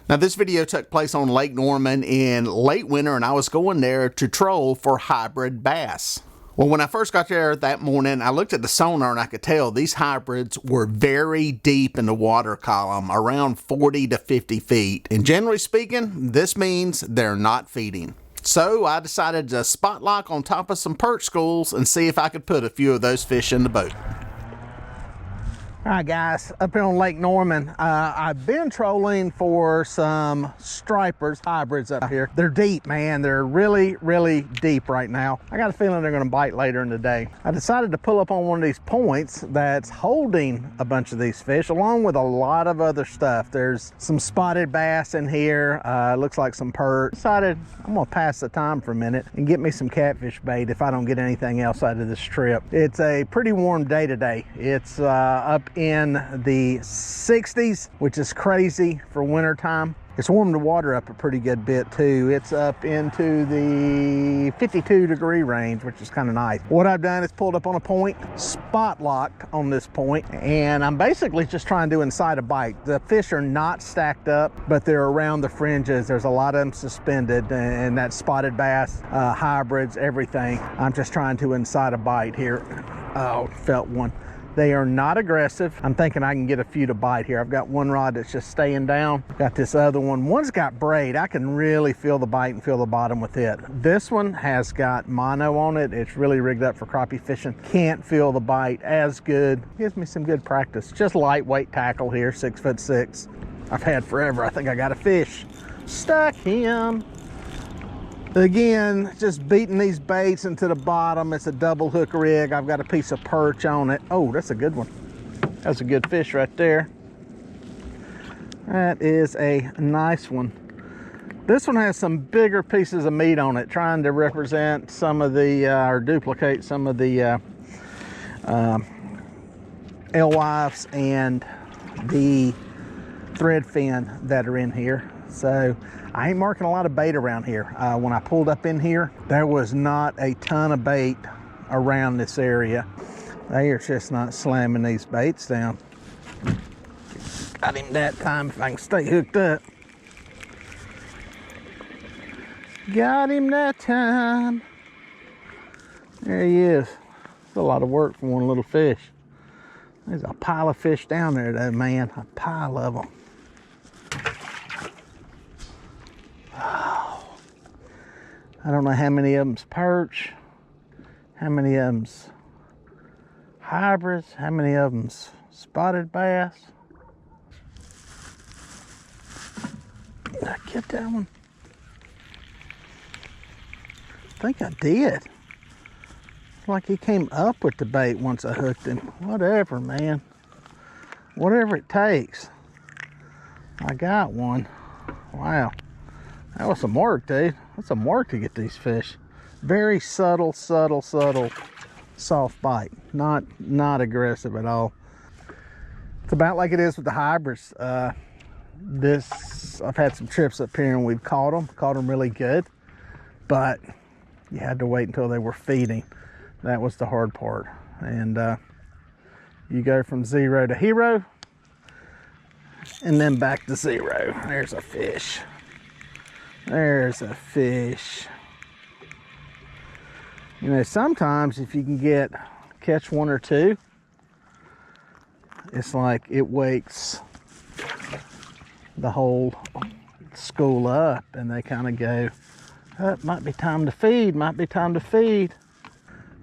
Now this video took place on Lake Norman in late winter, and I was going there to troll for hybrid bass. Well, when I first got there that morning, I looked at the sonar and I could tell these hybrids were very deep in the water column, around 40 to 50 feet. And generally speaking, this means they're not feeding. So I decided to spot lock on top of some perch schools and see if I could put a few of those fish in the boat. All right, guys, up here on Lake Norman, I've been trolling for some stripers, hybrids up here. They're deep, man. They're really, really deep right now. I got a feeling they're gonna bite later in the day. I decided to pull up on one of these points that's holding a bunch of these fish, along with a lot of other stuff. There's some spotted bass in here. Looks like some perch. Decided I'm gonna pass the time for a minute and get me some catfish bait if I don't get anything else out of this trip. It's a pretty warm day today. It's up in the 60s, which is crazy for winter time. It's warmed the water up a pretty good bit too. It's up into the 52-degree range, which is kind of nice. What I've done is pulled up on a point, spot locked on this point, and I'm basically just trying to incite a bite. The fish are not stacked up, but they're around the fringes. There's a lot of them suspended, and that spotted bass, hybrids, everything. I'm just trying to incite a bite here. Oh, felt one. They are not aggressive. I'm thinking I can get a few to bite here. I've got one rod that's just staying down. Got this other one. One's got braid. I can really feel the bite and feel the bottom with it. This one has got mono on it. It's really rigged up for crappie fishing. Can't feel the bite as good. Gives me some good practice. Just lightweight tackle here, 6'6". I've had forever. I think I got a fish. Stuck him. Again, just beating these baits into the bottom. It's a double hook rig. I've got a piece of perch on it. Oh, that's a good one. That's a good fish right there. That is a nice one. This one has some bigger pieces of meat on it, trying to represent some of the, or duplicate some of the alewives and the thread fin that are in here. So I ain't marking a lot of bait around here. When I pulled up in here, there was not a ton of bait around this area. They are just not slamming these baits down. Got him that time if I can stay hooked up. Got him that time. There he is. It's a lot of work for one little fish. There's a pile of fish down there though, man. A pile of them. I don't know how many of them's perch, how many of them's hybrids, how many of them's spotted bass. Did I get that one? I think I did. It's like he came up with the bait once I hooked him. Whatever, man. Whatever it takes. I got one. Wow. That was some work, dude. That's some work to get these fish. Very subtle, subtle, subtle, soft bite. Not aggressive at all. It's about like it is with the hybrids. I've had some trips up here and we've caught them really good, but you had to wait until they were feeding. That was the hard part. And you go from 0 to hero and then back to 0. There's a fish. There's a fish. You know, sometimes if you can catch one or two, it's like it wakes the whole school up and they kind of go, oh, it might be time to feed, might be time to feed.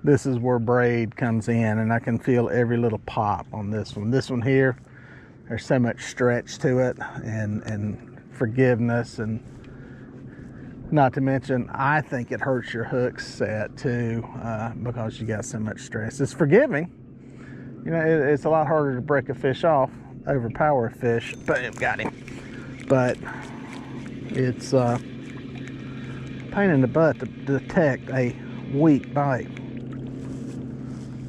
This is where braid comes in, and I can feel every little pop on this one. This one here, there's so much stretch to it and forgiveness, and not to mention, I think it hurts your hook set too, because you got so much stress. It's forgiving. You know, it's a lot harder to break a fish off, overpower a fish. Boom, got him. But it's a pain in the butt to detect a weak bite.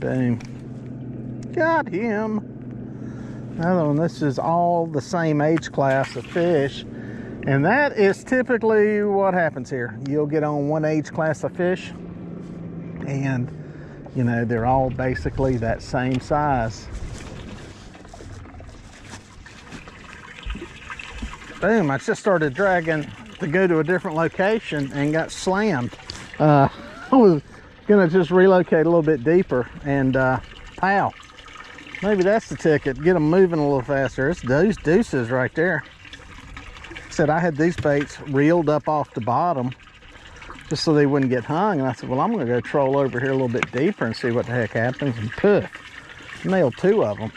Boom. Got him. Another one. This is all the same age class of fish. And that is typically what happens here. You'll get on one age class of fish and, you know, they're all basically that same size. Boom, I just started dragging to go to a different location and got slammed. I was gonna just relocate a little bit deeper and pow. Maybe that's the ticket, get them moving a little faster. It's those deuces right there. Said I had these baits reeled up off the bottom just so they wouldn't get hung, and I said, well, I'm gonna go troll over here a little bit deeper and see what the heck happens, and poof, nailed 2 of them.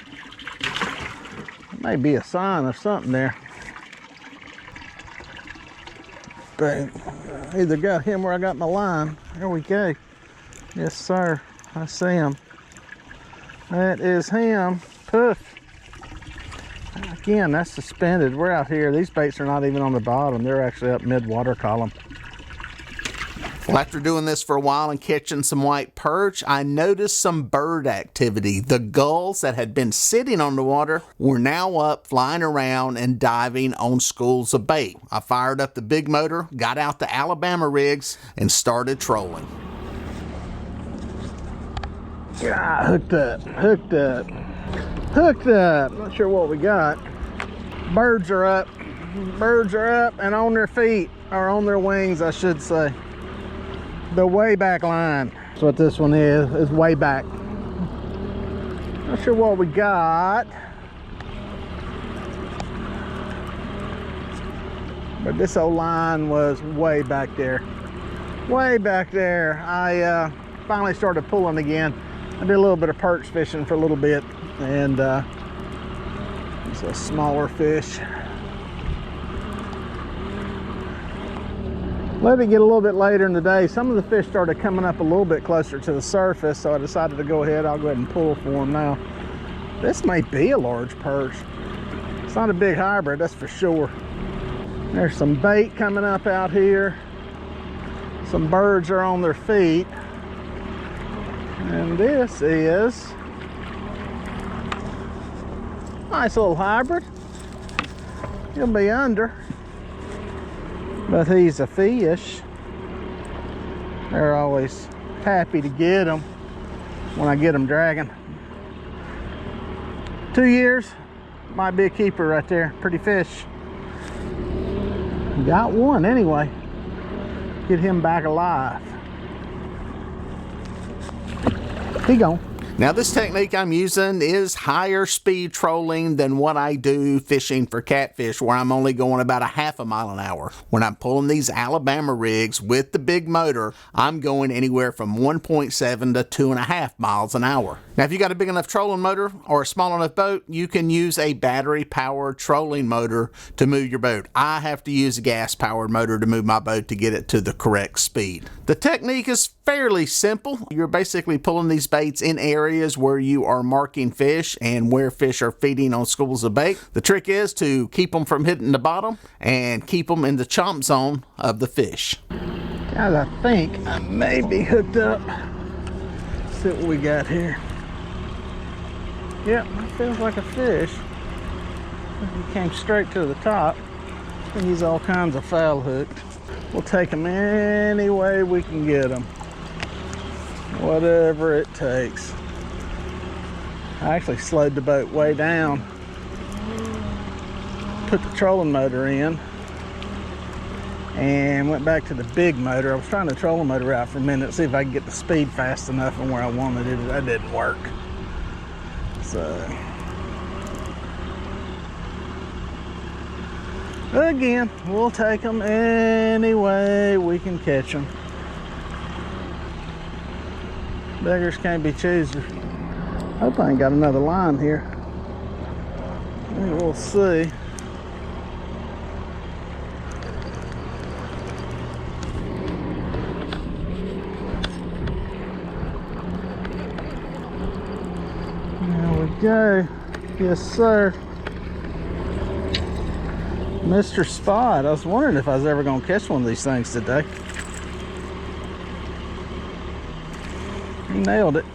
It may be a sign of something there. But either got him where I got my line. There we go. Yes, sir. I see him. That is him. Poof. Again, that's suspended. We're out here. These baits are not even on the bottom. They're actually up mid-water column. Well, after doing this for a while and catching some white perch, I noticed some bird activity. The gulls that had been sitting on the water were now up, flying around and diving on schools of bait. I fired up the big motor, got out the Alabama rigs, and started trolling. Yeah, hooked up, hooked up, hooked up. Not sure what we got. Birds are up. Birds are up and on their feet, or on their wings, I should say. The way back line. That's what this one is way back. Not sure what we got, but this old line was way back there. Way back there. I finally started pulling again. I did a little bit of perch fishing for a little bit, and it's a smaller fish. Let it get a little bit later in the day. Some of the fish started coming up a little bit closer to the surface, so I decided to go ahead. I'll go ahead and pull for them now. This may be a large perch. It's not a big hybrid, that's for sure. There's some bait coming up out here. Some birds are on their feet. And this is a nice little hybrid. He'll be under, but he's a fish. They're always happy to get them when I get them dragging. 2 years, might be a keeper right there. Pretty fish. Got one anyway. Get him back alive. He gone. Now this technique I'm using is higher speed trolling than what I do fishing for catfish, where I'm only going about a half a mile an hour. When I'm pulling these Alabama rigs with the big motor, I'm going anywhere from 1.7 to 2.5 miles an hour. Now if you got a big enough trolling motor or a small enough boat, you can use a battery powered trolling motor to move your boat. I have to use a gas powered motor to move my boat to get it to the correct speed. The technique is fairly simple. You're basically pulling these baits in areas where you are marking fish and where fish are feeding on schools of bait. The trick is to keep them from hitting the bottom and keep them in the chomp zone of the fish. Guys, I think I may be hooked up. Let's see what we got here. Yep, that feels like a fish. He came straight to the top. And he's all kinds of foul hooked. We'll take them any way we can get them. Whatever it takes. I actually slowed the boat way down. Put the trolling motor in. And went back to the big motor. I was trying the trolling motor out for a minute, see if I could get the speed fast enough and where I wanted it. That didn't work. So again, we'll take them any way we can catch them. Beggars can't be choosers. Hope I ain't got another line here. We'll see. There we go. Yes, sir. Mr. Spot. I was wondering if I was ever going to catch one of these things today. He nailed it.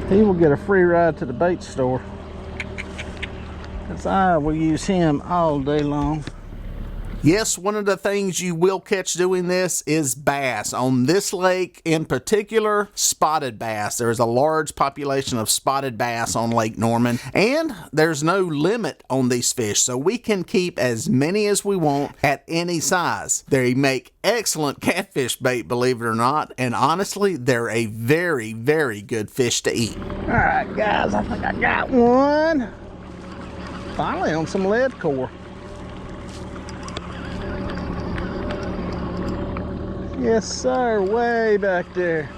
He will get a free ride to the bait store, because I will use him all day long. Yes, one of the things you will catch doing this is bass. On this lake in particular, spotted bass. There's a large population of spotted bass on Lake Norman, and there's no limit on these fish, so we can keep as many as we want at any size. They make excellent catfish bait, believe it or not, and honestly, they're a very, very good fish to eat. All right, guys, I think I got one. Finally on some lead core. Yes, sir, way back there.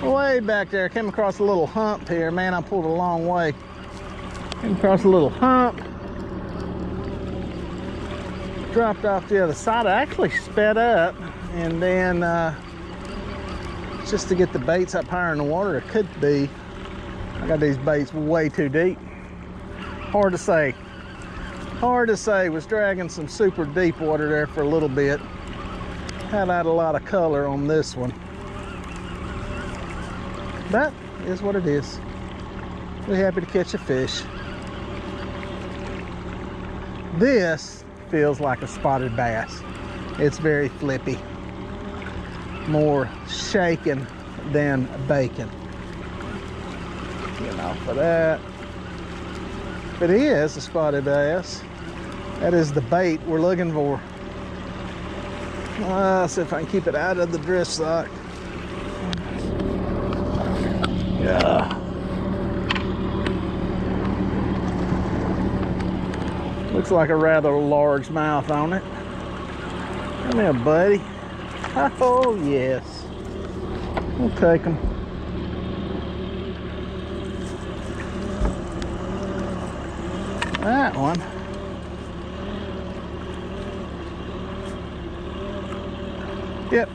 Way back there. Came across a little hump here. Man, I pulled a long way. Came across a little hump. Dropped off the other side. I actually sped up, and then just to get the baits up higher in the water, it could be. I got these baits way too deep. Hard to say. Hard to say. Was dragging some super deep water there for a little bit. Had out a lot of color on this one, but it is what it is. We're happy to catch a fish. This feels like a spotted bass. It's very flippy, more shaken than bacon. Get off of that. If it is a spotted bass, that is the bait we're looking for. See if I can keep it out of the drift sock. Yeah. Looks like a rather large mouth on it. Come here, buddy. Oh, yes. We'll take them. That one. Yep,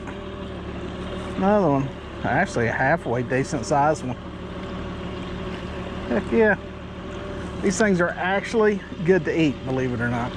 another one. Actually a halfway decent sized one. Heck yeah. These things are actually good to eat, believe it or not.